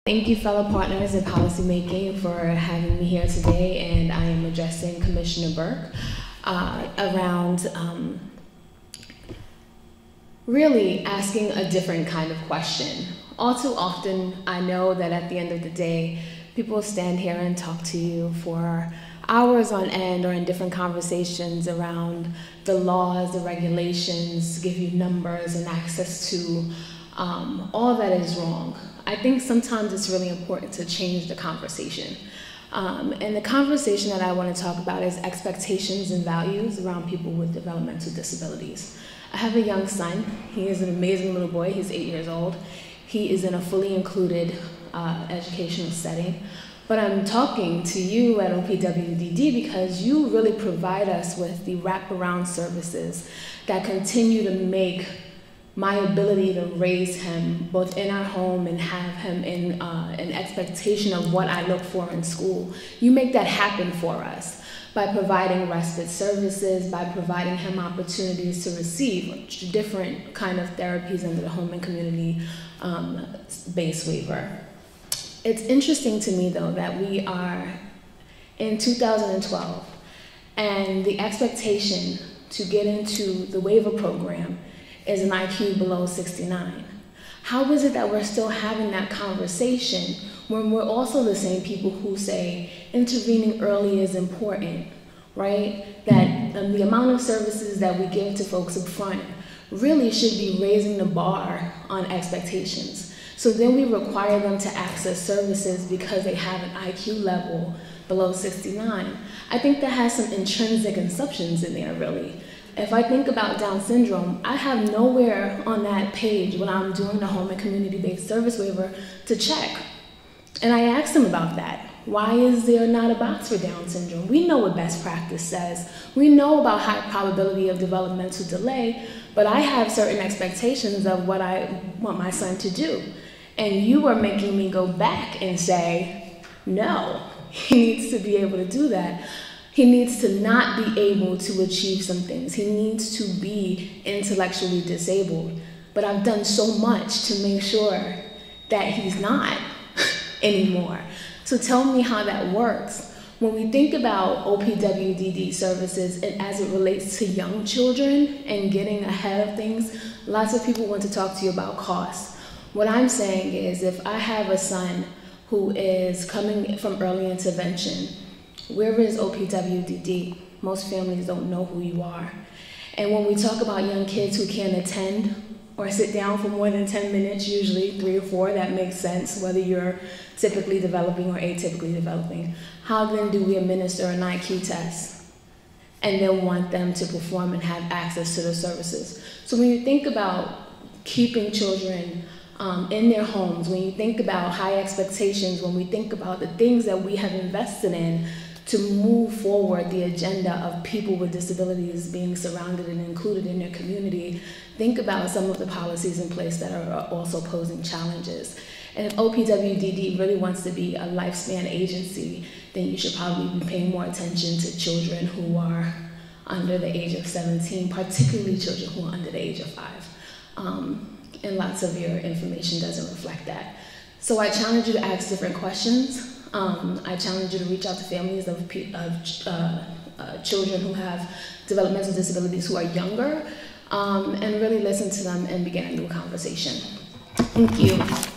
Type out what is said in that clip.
Thank you, fellow partners in policymaking, for having me here today, and I am addressing Commissioner Burke around really asking a different kind of question. All too often, I know that at the end of the day, people stand here and talk to you for hours on end or in different conversations around the laws, the regulations, give you numbers and access to all that is wrong. I think sometimes it's really important to change the conversation. And the conversation that I want to talk about is expectations and values around people with developmental disabilities. I have a young son. He is an amazing little boy. He's 8 years old. He is in a fully included educational setting. But I'm talking to you at OPWDD because you really provide us with the wraparound services that continue to make my ability to raise him both in our home and have him in an expectation of what I look for in school. You make that happen for us by providing respite services, by providing him opportunities to receive different kind of therapies under the home and community based waiver. It's interesting to me though that we are in 2012 and the expectation to get into the waiver program is an IQ below 69. How is it that we're still having that conversation when we're also the same people who say intervening early is important, right? That the amount of services that we give to folks up front really should be raising the bar on expectations. So then we require them to access services because they have an IQ level below 69. I think that has some intrinsic assumptions in there, really. If I think about Down syndrome, I have nowhere on that page when I'm doing the home and community-based service waiver to check. And I asked them about that. Why is there not a box for Down syndrome? We know what best practice says. We know about high probability of developmental delay, but I have certain expectations of what I want my son to do. And you are making me go back and say, no, he needs to be able to do that. He needs to not be able to achieve some things. He needs to be intellectually disabled. But I've done so much to make sure that he's not anymore. So tell me how that works. When we think about OPWDD services and as it relates to young children and getting ahead of things, lots of people want to talk to you about costs. What I'm saying is if I have a son who is coming from early intervention, where is OPWDD? Most families don't know who you are. And when we talk about young kids who can't attend or sit down for more than 10 minutes, usually 3 or 4, that makes sense, whether you're typically developing or atypically developing. How then do we administer an IQ test and then want them to perform and have access to the services? So when you think about keeping children in their homes, when you think about high expectations, when we think about the things that we have invested in to move forward the agenda of people with disabilities being surrounded and included in their community, think about some of the policies in place that are also posing challenges. And if OPWDD really wants to be a lifespan agency, then you should probably be paying more attention to children who are under the age of 17, particularly children who are under the age of 5. And lots of your information doesn't reflect that. So I challenge you to ask different questions. I challenge you to reach out to families of children who have developmental disabilities who are younger, and really listen to them and begin a new conversation. Thank you.